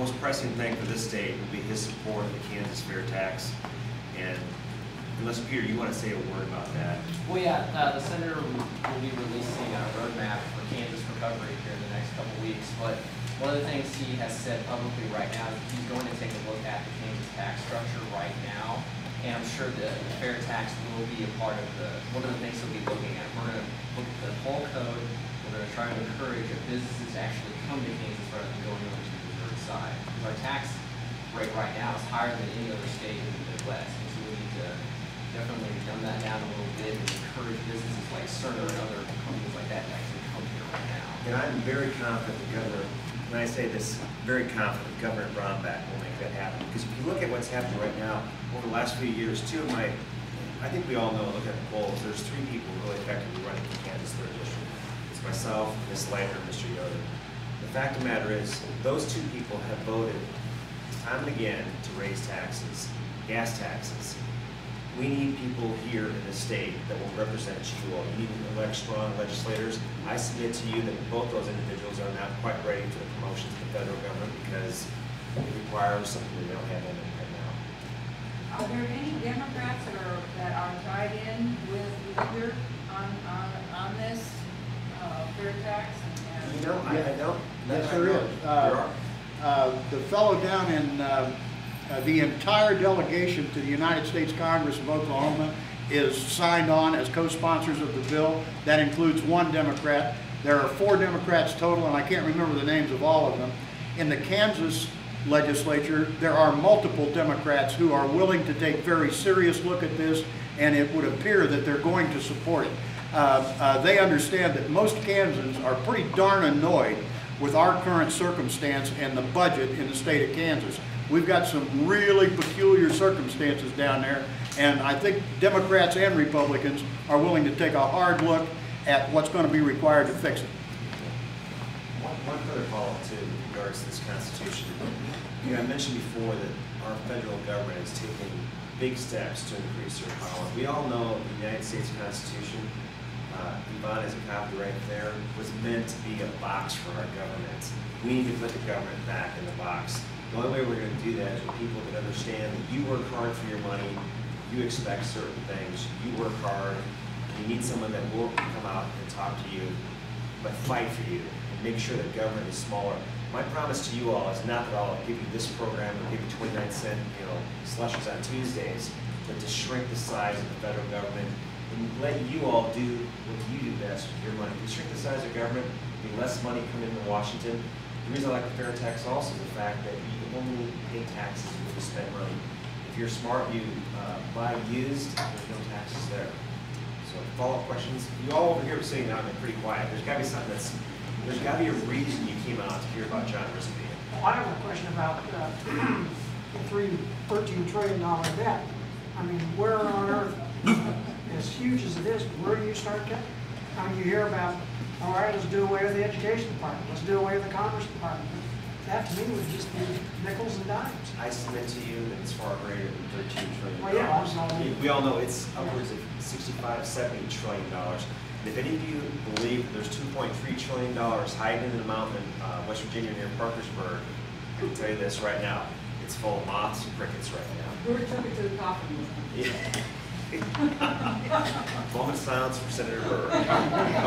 most pressing thing for this state will be his support of the Kansas fair tax. And unless, Peter, you want to say a word about that? Well, yeah, the senator will be releasing a roadmap for Kansas recovery here in the next couple of weeks. But one of the things he has said publicly right now is he's going to take a look at the Kansas tax structure right now. And I'm sure the fair tax will be a part of one of the things he'll be looking at. We're going to look at the whole code. We're going to try to encourage businesses to actually come to Kansas rather than going over to the Missouri side. Because our tax rate right now is higher than any other state in the Midwest. And so we need to definitely dumb that down a little bit and encourage businesses like Cerner and other companies like that to actually come here right now. And I'm very confident the governor, when I say this, very confident Governor Brownback will make that happen. Because if you look at what's happening right now, over the last few years, I think we all know, look at the polls, there's 3 people really effectively running for Kansas 3rd District. It's myself, Ms. Leiter, and Mr. Yoder. The fact of the matter is, those 2 people have voted time and again to raise taxes, gas taxes. We need people here in the state that will represent you all. You need to elect strong legislators. I submit to you that both those individuals are not quite ready for the promotion to the federal government because it requires something we don't have in it right now. Are there any Democrats that are tied in with either on this fair tax? You know, I don't. Yes, there is. The fellow down in the entire delegation to the United States Congress of Oklahoma is signed on as co-sponsors of the bill. That includes 1 Democrat. There are 4 Democrats total, and I can't remember the names of all of them. In the Kansas legislature, there are multiple Democrats who are willing to take very serious look at this, and it would appear that they're going to support it. They understand that most Kansans are pretty darn annoyed with our current circumstance and the budget in the state of Kansas. We've got some really peculiar circumstances down there, and I think Democrats and Republicans are willing to take a hard look at what's going to be required to fix it. One further follow-up to regards to this Constitution. You know, I mentioned before that our federal government is taking big steps to increase their power. We all know the United States Constitution, Yvonne has a copy right there, was meant to be a box for our government. We need to put the government back in the box. The only way we're going to do that is with people that understand that you work hard for your money, you expect certain things, you work hard, you need someone that will come out and talk to you, but fight for you and make sure that government is smaller. My promise to you all is not that I'll give you this program or give you 29-cent, slushes on Tuesdays, but to shrink the size of the federal government and let you all do what you do best with your money. If you shrink the size of government, there'll be less money coming into Washington. The reason I like the fair tax also is the fact that you only pay taxes when you spend money. If you're smart, you buy used, there's no taxes there. So follow-up questions. You all over here are sitting down and pretty quiet. There's got to be something there's got to be a reason you came out to hear about John Rysavy. Well, I have a question about the $13 trillion debt. I mean, where on earth, as huge as it is, where do you start cutting? I mean, you hear about, all right, let's do away with the education department, let's do away with the commerce department. That to me would just be nickels and dimes. I submit to you that it's far greater than $13 trillion. Well, yeah, we all know it's upwards of $65, $70 trillion. And if any of you believe that there's $2.3 trillion hiding in the mountain in West Virginia near Parkersburg, I can tell you this right now, it's full of moths and crickets right now. Who took it to the coffee? Yeah. Moment of silence for Senator Burr.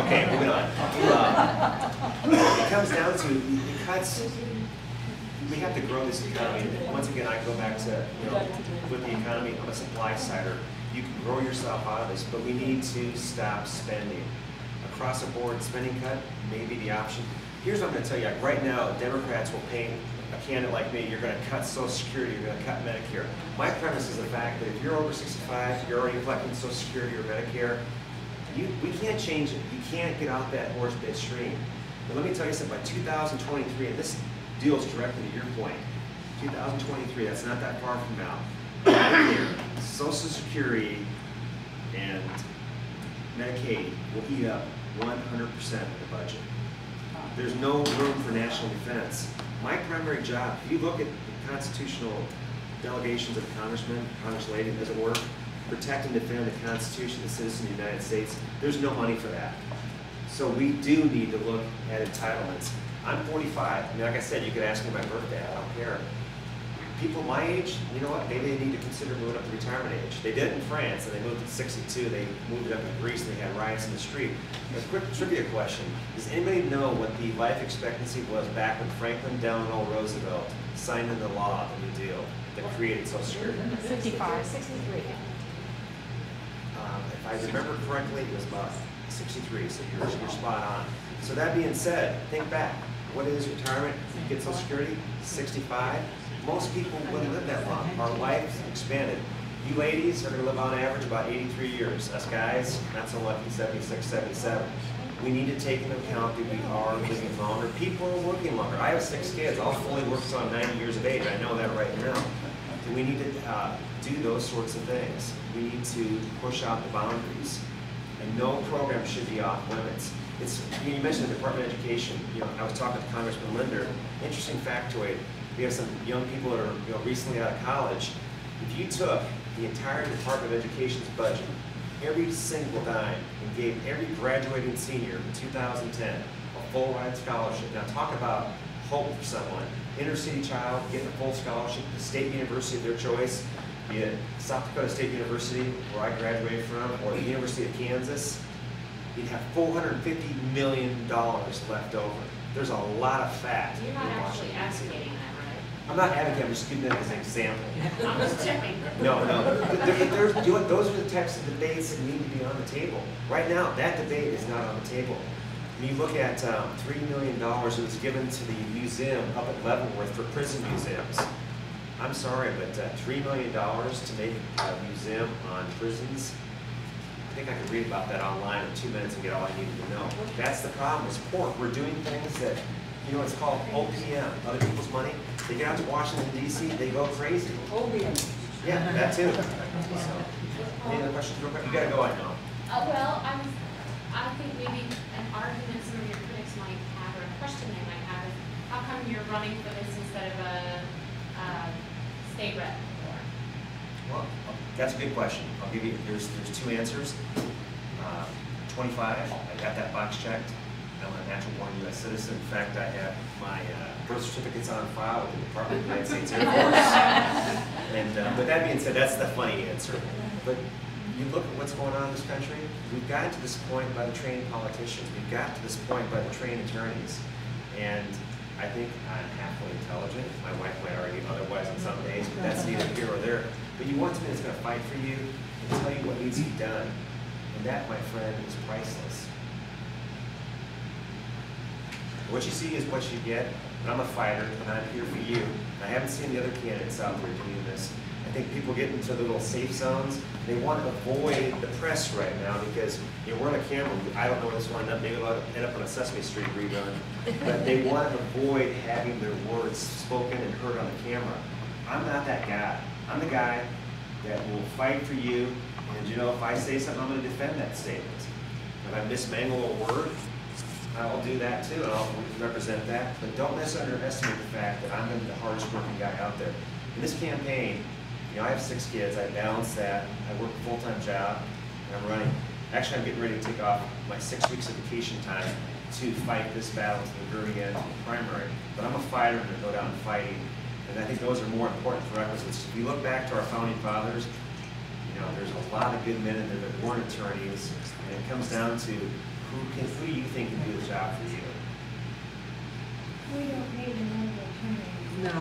Okay, moving on. It comes down to the cuts. We have to grow this economy. Once again, I go back to, with the economy, I'm a supply sider. You can grow yourself out of this, but we need to stop spending. Across the board, spending cut may be the option. Here's what I'm going to tell you. Right now, Democrats will paint a candidate like me. You're going to cut Social Security. You're going to cut Medicare. My premise is the fact that if you're over 65, you're already collecting Social Security or Medicare, we can't change it. You can't get out that horse bit stream. But let me tell you something. By 2023, and this deals directly to your point, 2023, that's not that far from now, Medicare, Social Security, and Medicaid will eat up 100% of the budget. There's no room for national defense. My primary job, if you look at the constitutional delegations of congressmen, congresswomen, as it were, protect and defend the Constitution, the citizens of the United States, there's no money for that. So we do need to look at entitlements. I'm 45. I mean, like I said, you could ask me my birthday. I don't care. People my age, you know what? Maybe they need to consider moving up to retirement age. They did in France, and they moved at 62. They moved it up in Greece, and they had riots in the street. A quick trivia question. Does anybody know what the life expectancy was back when Franklin Delano Roosevelt signed into law the New Deal that created Social Security? 55. 63. If I remember correctly, it was about 63, so you're spot on. So that being said, think back. What is retirement? You get Social Security, 65. Most people wouldn't live that long. Our lives expanded. You ladies are going to live on average about 83 years. Us guys, not so lucky, 76, 77. We need to take into account that we are living longer. People are working longer. I have 6 kids. I'll fully work until I'm 90 years of age. I know that right now. So we need to do those sorts of things. We need to push out the boundaries. And no program should be off limits. You mentioned the Department of Education. I was talking to Congressman Linder. Interesting factoid. We have some young people that are recently out of college. If you took the entire Department of Education's budget, every single dime, and gave every graduating senior in 2010 a full ride scholarship. Now talk about hope for someone. Inner city child getting a full scholarship, the state university of their choice, be it South Dakota State University, where I graduated from, or the University of Kansas, you'd have $450 million left over. There's a lot of fat. You're not actually advocating that, right? I'm not advocating, I'm just giving it as an example. I'm just checking. No. Those are the types of debates that need to be on the table. Right now, that debate is not on the table. When you look at $3 million that was given to the museum up at Leavenworth for prison museums. I'm sorry, but $3 million to make a museum on prisons, I think I could read about that online in 2 minutes and get all I needed to know. That's the problem with pork. We're doing things that, it's called OPM, other people's money. They get out to Washington, D.C., they go crazy. Opium. Yeah, that too. So, any other questions real quick? You gotta go, I know. Well, I think maybe an argument some of your critics might have, or a question they might have, is how come you're running for this instead of a state rep? Well, that's a good question. I'll give you, there's 2 answers. 25, I got that box checked. I'm a natural-born U.S. citizen. In fact, I have my birth certificates on file with the Department of the United States Air Force. But that being said, that's the funny answer. But you look at what's going on in this country, we've gotten to this point by the trained politicians. We've got to this point by the trained attorneys. And I think I'm halfway intelligent. My wife might argue otherwise on some days, but that's neither here or there. But you want somebody that's going to fight for you and tell you what needs to be done. And that, my friend, is priceless. What you see is what you get. And I'm a fighter, and I'm here for you. I haven't seen the other candidates out there doing this. I think people get into the little safe zones. They want to avoid the press right now because we're on a camera. I don't know where this will end up. Maybe it'll end up on a Sesame Street rerun. But they want to avoid having their words spoken and heard on the camera. I'm not that guy. I'm the guy that will fight for you. And if I say something, I'm going to defend that statement. If I mismangle a word, I'll do that too, and I'll represent that. But don't underestimate the fact that I'm going to be the hardest working guy out there. In this campaign, I have 6 kids. I balance that. I work a full-time job, and I'm running. Actually, I'm getting ready to take off my 6 weeks of vacation time to fight this battle to the very end, primary. But I'm a fighter, and I go down fighting. And I think those are more important prerequisites. If you look back to our founding fathers, there's a lot of good men in there that weren't attorneys, and it comes down to who do you think can do the job for you? We don't need another attorney. No.